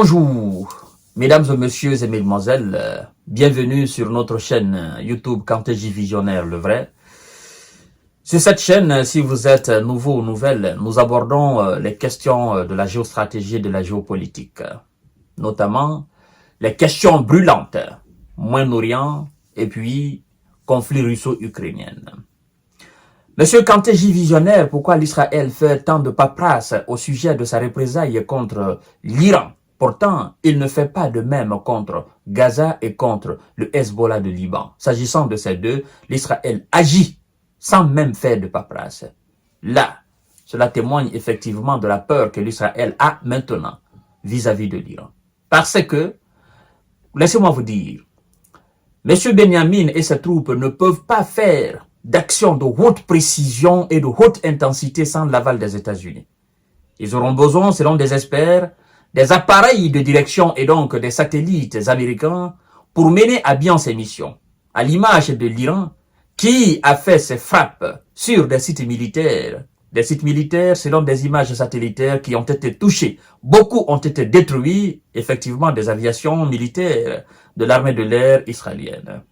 Bonjour, mesdames et messieurs et mesdemoiselles, bienvenue sur notre chaîne YouTube Kanteji Visionnaire le vrai. Sur cette chaîne, si vous êtes nouveau ou nouvelle, nous abordons les questions de la géostratégie et de la géopolitique, notamment les questions brûlantes, Moyen-Orient et puis conflit russo-ukrainien. Monsieur Kanteji Visionnaire, pourquoi l'Israël fait tant de paperasse au sujet de sa représaille contre l'Iran? Pourtant, il ne fait pas de même contre Gaza et contre le Hezbollah de Liban. S'agissant de ces deux, l'Israël agit sans même faire de paperasse. Là, cela témoigne effectivement de la peur que l'Israël a maintenant vis-à-vis de l'Iran. Parce que, laissez-moi vous dire, M. Benjamin et ses troupes ne peuvent pas faire d'actions de haute précision et de haute intensité sans l'aval des États-Unis. Ils auront besoin, selon des experts, des appareils de direction et donc des satellites américains pour mener à bien ces missions. À l'image de l'Iran, qui a fait ses frappes sur des sites militaires selon des images satellitaires qui ont été touchées. Beaucoup ont été détruits, effectivement, des aviations militaires de l'armée de l'air israélienne.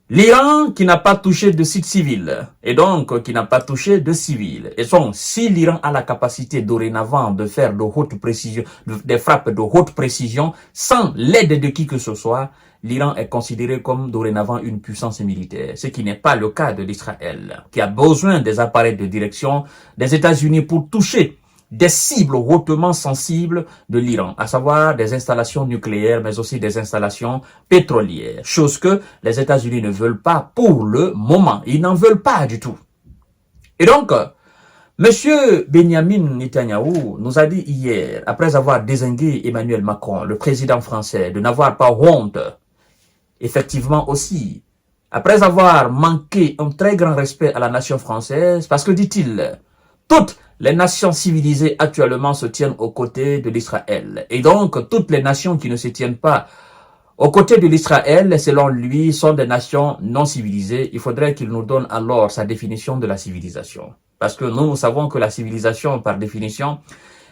L'Iran qui n'a pas touché de sites civils et donc qui n'a pas touché de civils. Et donc, si l'Iran a la capacité dorénavant de faire de haute précision, des frappes de haute précision sans l'aide de qui que ce soit, l'Iran est considéré comme dorénavant une puissance militaire, ce qui n'est pas le cas de l'Israël, qui a besoin des appareils de direction des États-Unis pour toucher des cibles hautement sensibles de l'Iran, à savoir des installations nucléaires, mais aussi des installations pétrolières, chose que les États-Unis ne veulent pas pour le moment. Ils n'en veulent pas du tout. Et donc, Monsieur Benjamin Netanyahu nous a dit hier, après avoir désigné Emmanuel Macron, le président français, de n'avoir pas honte, effectivement aussi, après avoir manqué un très grand respect à la nation française, parce que, dit-il, toutes les nations civilisées actuellement se tiennent aux côtés de l'Israël. Et donc, toutes les nations qui ne se tiennent pas aux côtés de l'Israël, selon lui, sont des nations non civilisées. Il faudrait qu'il nous donne alors sa définition de la civilisation. Parce que nous savons que la civilisation, par définition,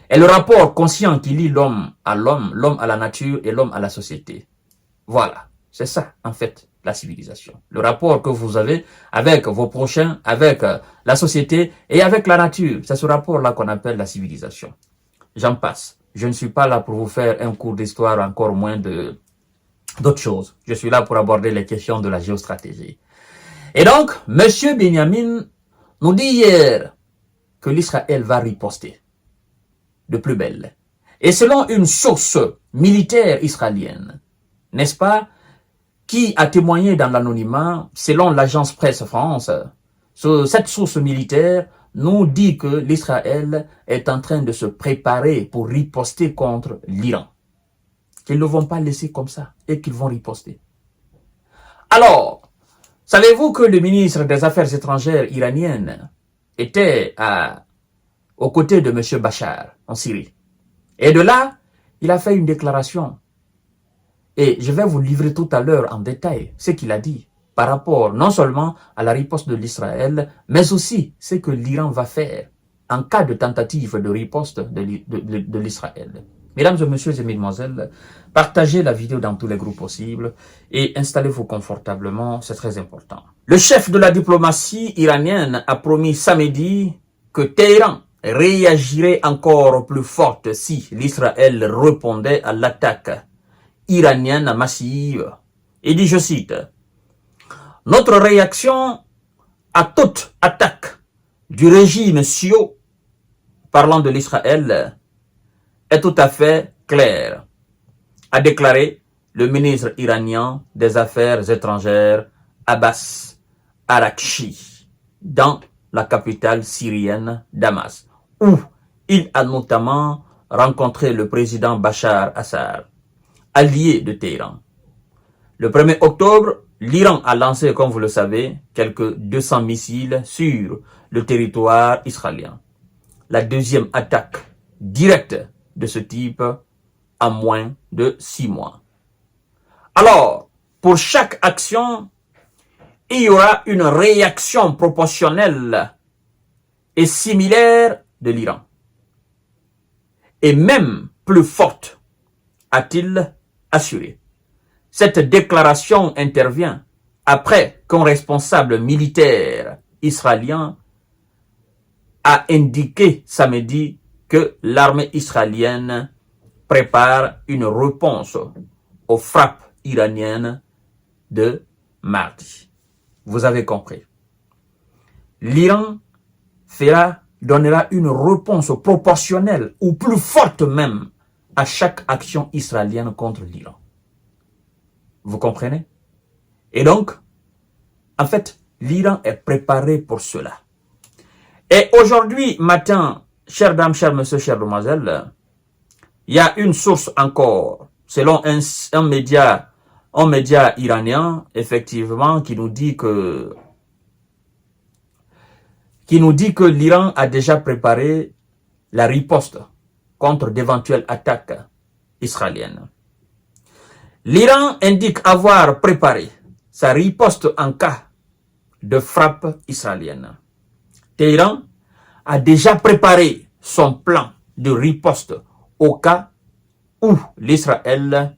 est le rapport conscient qui lie l'homme à la nature et l'homme à la société. Voilà, c'est ça, en fait, la civilisation. Le rapport que vous avez avec vos prochains, avec la société et avec la nature. C'est ce rapport-là qu'on appelle la civilisation. J'en passe. Je ne suis pas là pour vous faire un cours d'histoire, encore moins d'autres choses. Je suis là pour aborder les questions de la géostratégie. Et donc, M. Benjamin nous dit hier que l'Israël va riposter de plus belle. Et selon une source militaire israélienne, n'est-ce pas, qui a témoigné dans l'anonymat, selon l'agence Presse France, cette source militaire nous dit que l'Israël est en train de se préparer pour riposter contre l'Iran. Qu'ils ne vont pas laisser comme ça et qu'ils vont riposter. Alors, savez-vous que le ministre des Affaires étrangères iranienne était aux côtés de M. Bachar en Syrie? Et de là, il a fait une déclaration. Et je vais vous livrer tout à l'heure en détail ce qu'il a dit par rapport non seulement à la riposte de l'Israël, mais aussi ce que l'Iran va faire en cas de tentative de riposte de l'Israël. Mesdames et messieurs et mesdemoiselles, partagez la vidéo dans tous les groupes possibles et installez-vous confortablement, c'est très important. Le chef de la diplomatie iranienne a promis samedi que Téhéran réagirait encore plus forte si l'Israël répondait à l'attaque iranienne massive. Il dit, je cite, « Notre réaction à toute attaque du régime sioniste, parlant de l'Israël, est tout à fait claire », a déclaré le ministre iranien des Affaires étrangères Abbas Araghchi dans la capitale syrienne Damas, où il a notamment rencontré le président Bachar Assad, allié de Téhéran. Le 1er octobre, l'Iran a lancé, comme vous le savez, quelques 200 missiles sur le territoire israélien. La deuxième attaque directe de ce type en moins de 6 mois. Alors, pour chaque action, il y aura une réaction proportionnelle et similaire de l'Iran. Et même plus forte, a-t-il assuré. Cette déclaration intervient après qu'un responsable militaire israélien a indiqué samedi que l'armée israélienne prépare une réponse aux frappes iraniennes de mardi. Vous avez compris. L'Iran donnera une réponse proportionnelle ou plus forte même à chaque action israélienne contre l'Iran. Vous comprenez? Et donc, en fait, l'Iran est préparé pour cela. Et aujourd'hui matin, chères dames, chers messieurs, chères demoiselles, il y a une source encore, selon un média iranien, effectivement, qui nous dit que l'Iran a déjà préparé la riposte contre d'éventuelles attaques israéliennes. L'Iran indique avoir préparé sa riposte en cas de frappe israélienne. Téhéran a déjà préparé son plan de riposte au cas où l'Israël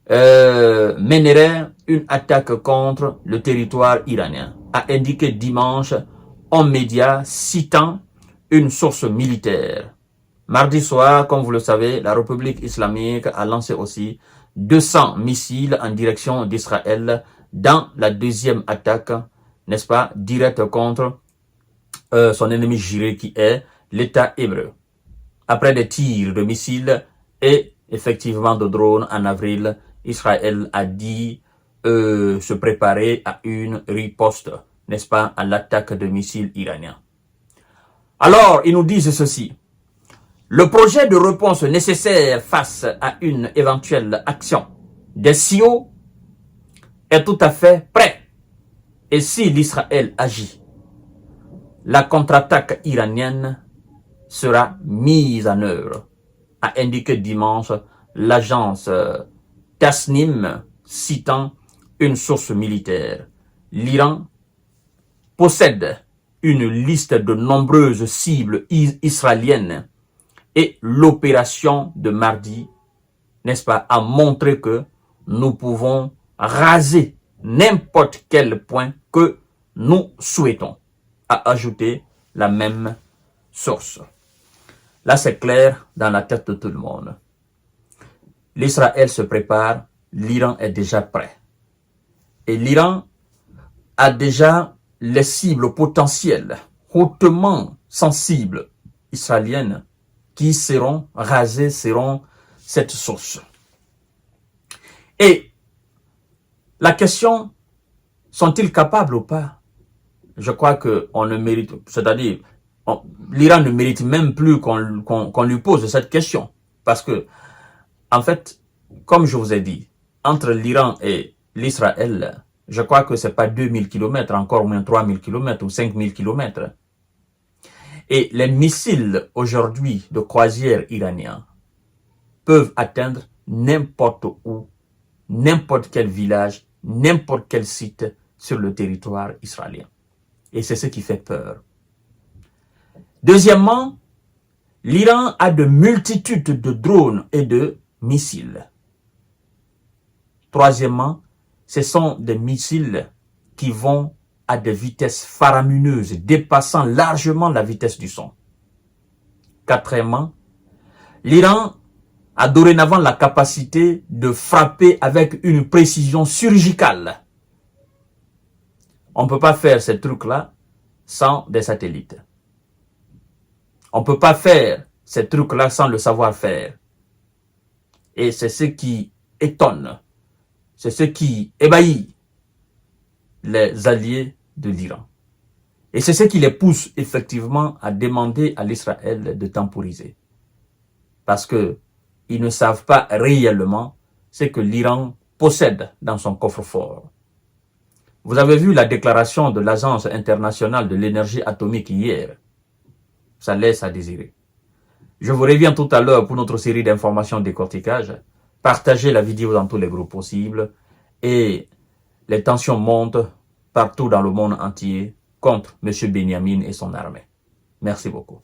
mènerait une attaque contre le territoire iranien, a indiqué dimanche un média citant une source militaire. Mardi soir, comme vous le savez, la République islamique a lancé aussi 200 missiles en direction d'Israël dans la deuxième attaque, n'est-ce pas, directe contre son ennemi juré qui est l'État hébreu. Après des tirs de missiles et effectivement de drones en avril, Israël a dit se préparer à une riposte, n'est-ce pas, à l'attaque de missiles iraniens. Alors, ils nous disent ceci. Le projet de réponse nécessaire face à une éventuelle action des CIO est tout à fait prêt. Et si l'Israël agit, la contre-attaque iranienne sera mise en œuvre, a indiqué dimanche l'agence Tasnim, citant une source militaire. L'Iran possède une liste de nombreuses cibles israéliennes et l'opération de mardi, n'est-ce pas, a montré que nous pouvons raser n'importe quel point que nous souhaitons, a ajouté la même source. Là, c'est clair dans la tête de tout le monde. L'Israël se prépare, l'Iran est déjà prêt. Et l'Iran a déjà les cibles potentielles, hautement sensibles israéliennes, qui seront rasées, seront cette source. Et la question, sont-ils capables ou pas? Je crois qu'on ne mérite, c'est-à-dire, l'Iran ne mérite même plus qu'on lui pose cette question. Parce que, en fait, comme je vous ai dit, entre l'Iran et l'Israël, je crois que c'est pas 2000 km, encore moins 3000 km ou 5000 km. Et les missiles aujourd'hui de croisière iraniens peuvent atteindre n'importe où, n'importe quel village, n'importe quel site sur le territoire israélien. Et c'est ce qui fait peur. Deuxièmement, l'Iran a de multitudes de drones et de missiles. Troisièmement, ce sont des missiles qui vont à des vitesses faramineuses, dépassant largement la vitesse du son. Quatrièmement, l'Iran a dorénavant la capacité de frapper avec une précision chirurgicale. On ne peut pas faire ces trucs-là sans des satellites. On ne peut pas faire ces trucs-là sans le savoir-faire. Et c'est ce qui étonne, c'est ce qui ébahit les alliés de l'Iran. Et c'est ce qui les pousse effectivement à demander à l'Israël de temporiser. Parce que ils ne savent pas réellement ce que l'Iran possède dans son coffre-fort. Vous avez vu la déclaration de l'Agence internationale de l'énergie atomique hier. Ça laisse à désirer. Je vous reviens tout à l'heure pour notre série d'informations décortiquage. Partagez la vidéo dans tous les groupes possibles. Et les tensions montent partout dans le monde entier contre M. Benyamin et son armée. Merci beaucoup.